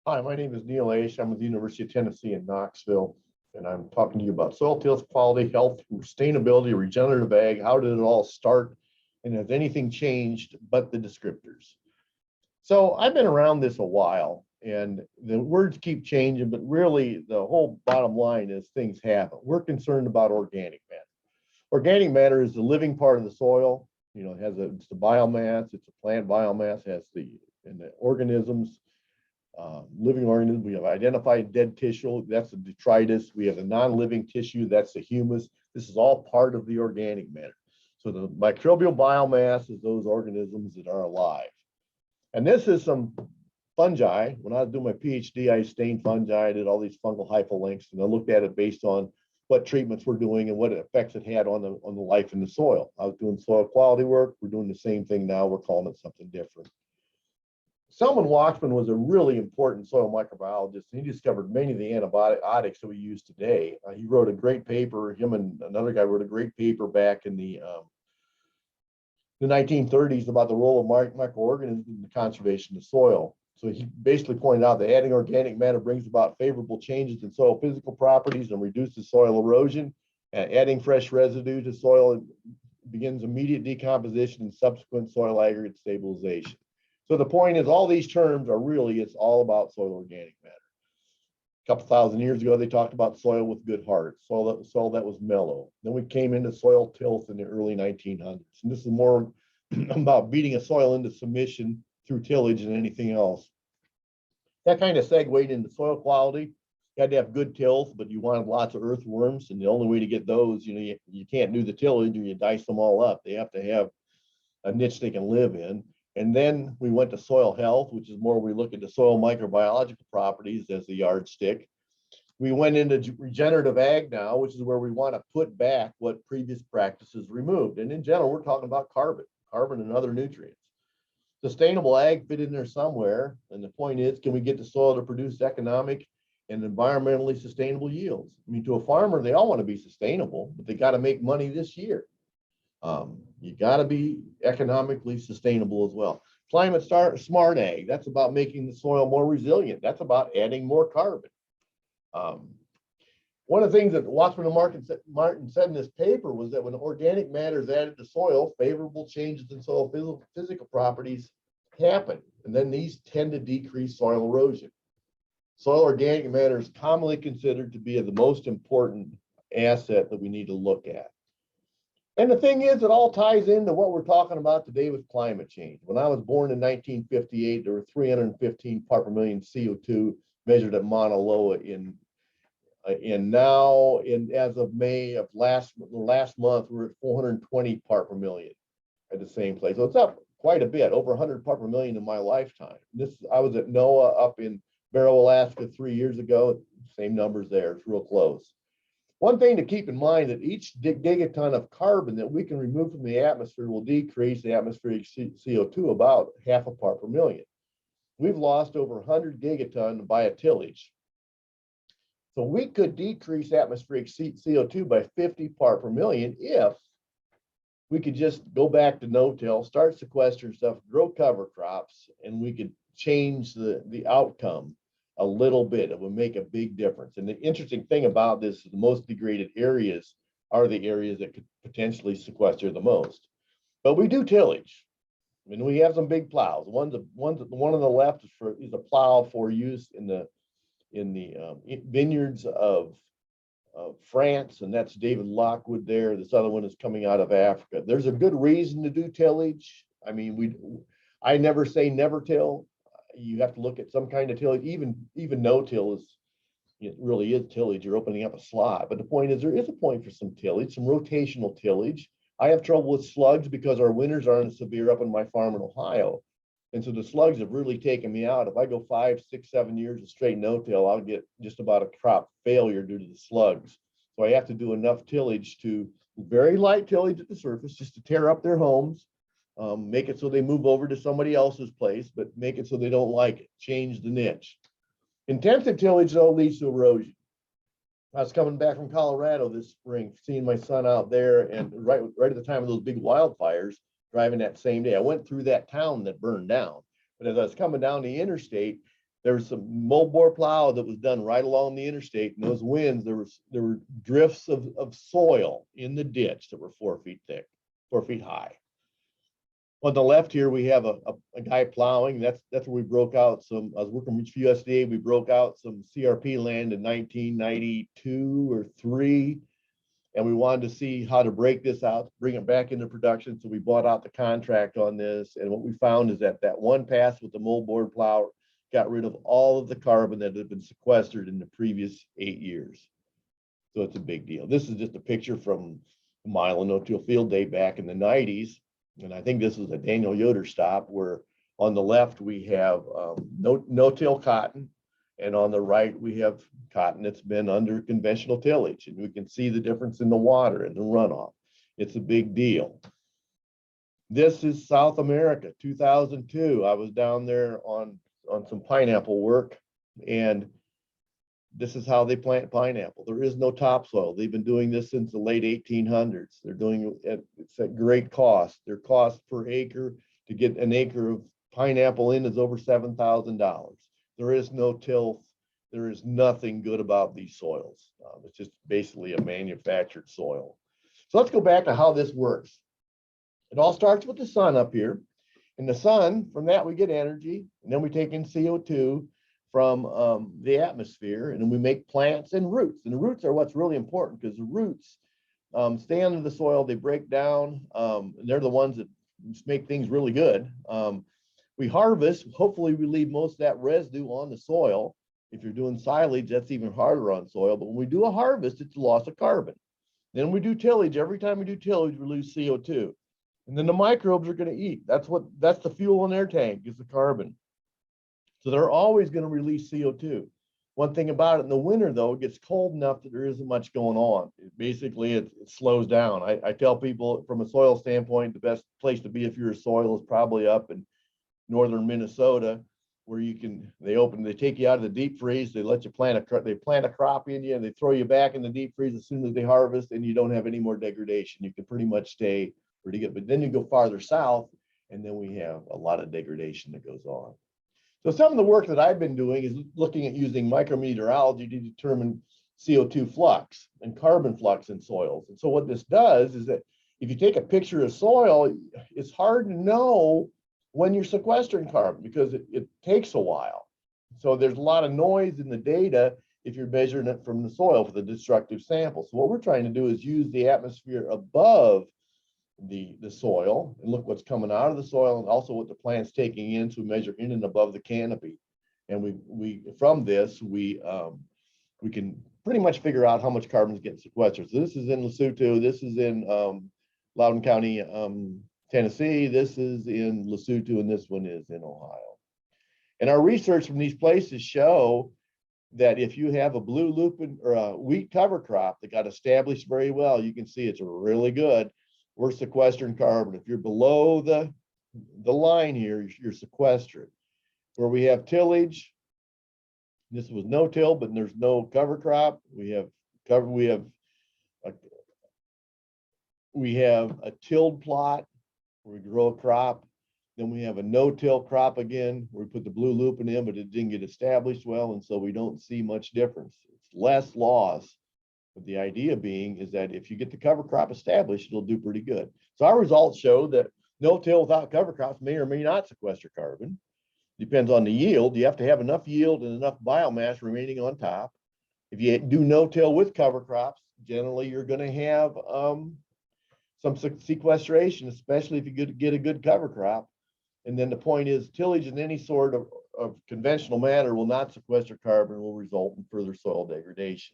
Hi, my name is Neal. I'm with the University of Tennessee in Knoxville, and I'm talking to you about soil tilth quality, health, sustainability, regenerative ag. How did it all start? And has anything changed but the descriptors? So I've been around this a while, and the words keep changing, but really the whole bottom line is things happen. We're concerned about organic matter. Organic matter is the living part of the soil. You know, it's the biomass, it's a plant biomass, has the organisms, living organisms. We have identified dead tissue, that's the detritus. We have the non-living tissue, that's the humus. This is all part of the organic matter. So the microbial biomass is those organisms that are alive. And this is some fungi. When I was doing my PhD, I stained fungi, I did all these fungal hyperlinks, and I looked at it based on what treatments we're doing and what effects it had on the life in the soil. I was doing soil quality work. We're doing the same thing now. We're calling it something different. Selman Waxman was a really important soil microbiologist, and he discovered many of the antibiotics that we use today. He wrote a great paper. Him and another guy wrote a great paper back in the 1930s about the role of microorganisms in the conservation of soil. So he basically pointed out that adding organic matter brings about favorable changes in soil physical properties and reduces soil erosion. And adding fresh residue to soil begins immediate decomposition and subsequent soil aggregate stabilization. So the point is, all these terms are really, it's all about soil organic matter. A couple thousand years ago, they talked about soil with good heart, soil that was mellow. Then we came into soil tilth in the early 1900s. And this is more about beating a soil into submission through tillage than anything else. That kind of segued into soil quality. You had to have good tilth, but you wanted lots of earthworms. And the only way to get those, you can't do the tillage or you dice them all up. They have to have a niche they can live in. And then we went to soil health, which is more we look at the soil microbiological properties as the yardstick. We went into regenerative ag now, which is where we want to put back what previous practices removed. And in general, we're talking about carbon and other nutrients. Sustainable ag fit in there somewhere. And the point is, can we get the soil to produce economic and environmentally sustainable yields? I mean, to a farmer, they all want to be sustainable, but they got to make money this year. You got to be economically sustainable as well. Climate smart ag, that's about making the soil more resilient. That's about adding more carbon. One of the things that Waxman and Martin said in this paper was that when organic matter is added to soil, favorable changes in soil physical properties happen, and then these tend to decrease soil erosion. Soil organic matter is commonly considered to be the most important asset that we need to look at. And the thing is, it all ties into what we're talking about today with climate change. When I was born in 1958, there were 315 part per million CO2 measured at Mauna Loa as of May of last month, we're at 420 part per million at the same place. So it's up quite a bit, over 100 part per million in my lifetime. I was at NOAA up in Barrow, Alaska 3 years ago. Same numbers there. It's real close. One thing to keep in mind that each gigaton of carbon that we can remove from the atmosphere will decrease the atmospheric CO2 about half a part per million. We've lost over 100 gigaton by a tillage. So we could decrease atmospheric CO2 by 50 part per million if we could just go back to no-till, start sequestering stuff, grow cover crops, and we could change the outcome a little bit. It would make a big difference. And the interesting thing about this is the most degraded areas are the areas that could potentially sequester the most. But we do tillage. I mean, we have some big plows. One on the left is a plow for use in the vineyards of France, and that's David Lockwood there. This other one is coming out of Africa. There's a good reason to do tillage. I mean, I never say never till. You have to look at some kind of tillage. Even no-till really is tillage. You're opening up a slot. But the point is, there is a point for some tillage, some rotational tillage. I have trouble with slugs because our winters aren't as severe up on my farm in Ohio. And so the slugs have really taken me out. If I go 5, 6, 7 years of straight no-till, I'll get just about a crop failure due to the slugs. So I have to do enough tillage very light tillage at the surface, just to tear up their homes. Make it so they move over to somebody else's place, but make it so they don't like it. Change the niche. Intensive tillage, though, leads to erosion. I was coming back from Colorado this spring, seeing my son out there, and right at the time of those big wildfires, driving that same day. I went through that town that burned down. But as I was coming down the interstate, There was some moldboard plow that was done right along the interstate, and those winds, there were drifts of soil in the ditch that were 4 feet thick, 4 feet high. On the left here, we have a guy plowing. That's where we broke out some. I was working with USDA. We broke out some CRP land in 1992 or 3, and we wanted to see how to break this out, bring it back into production. So we bought out the contract on this, and what we found is that one pass with the moldboard plow got rid of all of the carbon that had been sequestered in the previous 8 years. So it's a big deal. This is just a picture from a mile and no-till field day back in the 90s. And I think this is a Daniel Yoder stop, where on the left we have no-till cotton, and on the right we have cotton that's been under conventional tillage, and we can see the difference in the water and the runoff. It's a big deal. This is South America, 2002. I was down there on some pineapple work, and this is how they plant pineapple. There is no topsoil. They've been doing this since the late 1800s. They're doing it, it's at great cost. Their cost per acre to get an acre of pineapple in is over $7,000. There is no tilth. There is nothing good about these soils. It's just basically a manufactured soil. So let's go back to how this works. It all starts with the sun up here. And the sun, from that we get energy, and then we take in CO2 from the atmosphere, and then we make plants and roots. And the roots are what's really important, because the roots stay under the soil, they break down, and they're the ones that make things really good. We harvest, hopefully we leave most of that residue on the soil. If you're doing silage, that's even harder on soil, but when we do a harvest, it's a loss of carbon. Then we do tillage. Every time we do tillage, we lose CO2. And then the microbes are going to eat. That's the fuel in their tank, is the carbon. So they're always going to release CO2. One thing about it, in the winter, though, it gets cold enough that there isn't much going on. It slows down. I tell people, from a soil standpoint, the best place to be if you're a soil is probably up in northern Minnesota, where they take you out of the deep freeze, they let you plant a crop in you, and they throw you back in the deep freeze as soon as they harvest, and you don't have any more degradation. You can pretty much stay pretty good. But then you go farther south, and then we have a lot of degradation that goes on. So some of the work that I've been doing is looking at using micrometeorology to determine CO2 flux and carbon flux in soils. And so what this does is that if you take a picture of soil, it's hard to know when you're sequestering carbon, because it takes a while. So there's a lot of noise in the data if you're measuring it from the soil for the destructive sample. So what we're trying to do is use the atmosphere above the soil and look what's coming out of the soil, and also what the plant's taking in, to measure in and above the canopy. And we from this we can pretty much figure out how much carbon is getting sequestered. So this is in Lesotho, this is in Loudoun County, Tennessee, this is in Lesotho, and this one is in Ohio. And our research from these places show that if you have a blue lupin or a wheat cover crop that got established very well, you can see it's really good. We're sequestering carbon. If you're below the line here, you're sequestering. Where we have tillage, this was no-till, but there's no cover crop. We have a tilled plot where we grow a crop. Then we have a no-till crop again, where we put the blue lupin in, but it didn't get established well, and so we don't see much difference. It's less loss. But the idea being is that if you get the cover crop established, it'll do pretty good. So our results show that no-till without cover crops may or may not sequester carbon. Depends on the yield. You have to have enough yield and enough biomass remaining on top. If you do no-till with cover crops, generally you're going to have some sequestration, especially if you get a good cover crop. And then the point is, tillage in any sort of conventional manner will not sequester carbon, will result in further soil degradation.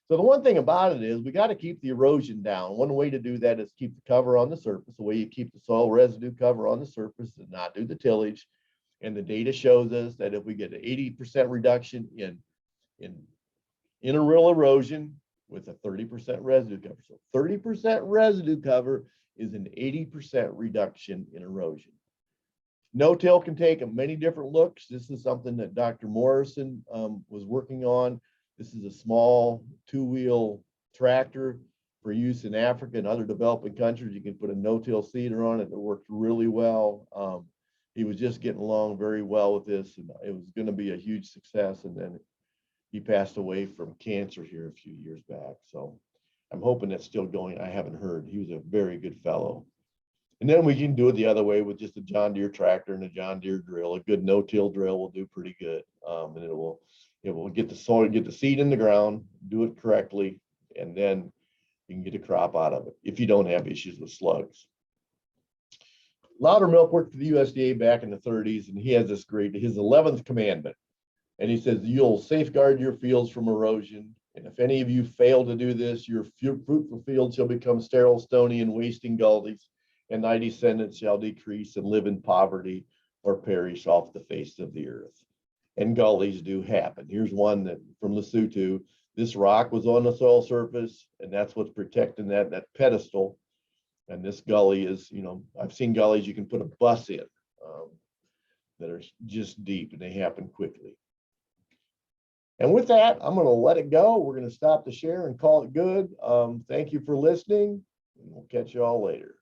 So the one thing about it is we got to keep the erosion down. One way to do that is keep the cover on the surface, the way you keep the soil residue cover on the surface, and not do the tillage. And the data shows us that if we get an 80% reduction in inter-rill erosion with a 30% residue cover. So 30% residue cover is an 80% reduction in erosion. No-till can take many different looks. This is something that Dr. Morrison was working on. This is a small 2-wheel tractor for use in Africa and other developing countries. You can put a no-till seeder on it that works really well. he was just getting along very well with this, and it was going to be a huge success. And then he passed away from cancer here a few years back. So I'm hoping that's still going. I haven't heard. He was a very good fellow. And then we can do it the other way with just a John Deere tractor and a John Deere drill. A good no-till drill will do pretty good. And it will get the soil, get the seed in the ground, do it correctly, and then you can get a crop out of it if you don't have issues with slugs. Loudermilk worked for the USDA back in the 30s, and he has this great, his 11th commandment. And he says, you'll safeguard your fields from erosion. And if any of you fail to do this, your fruitful fields shall become sterile, stony, and wasting gullies, and thy descendants shall decrease and live in poverty or perish off the face of the earth. And gullies do happen. Here's one that from Lesotho. This rock was on the soil surface, and that's what's protecting that pedestal. And this gully is, I've seen gullies you can put a bus in that are just deep, and they happen quickly. And with that, I'm going to let it go. We're going to stop the share and call it good. Thank you for listening, and we'll catch you all later.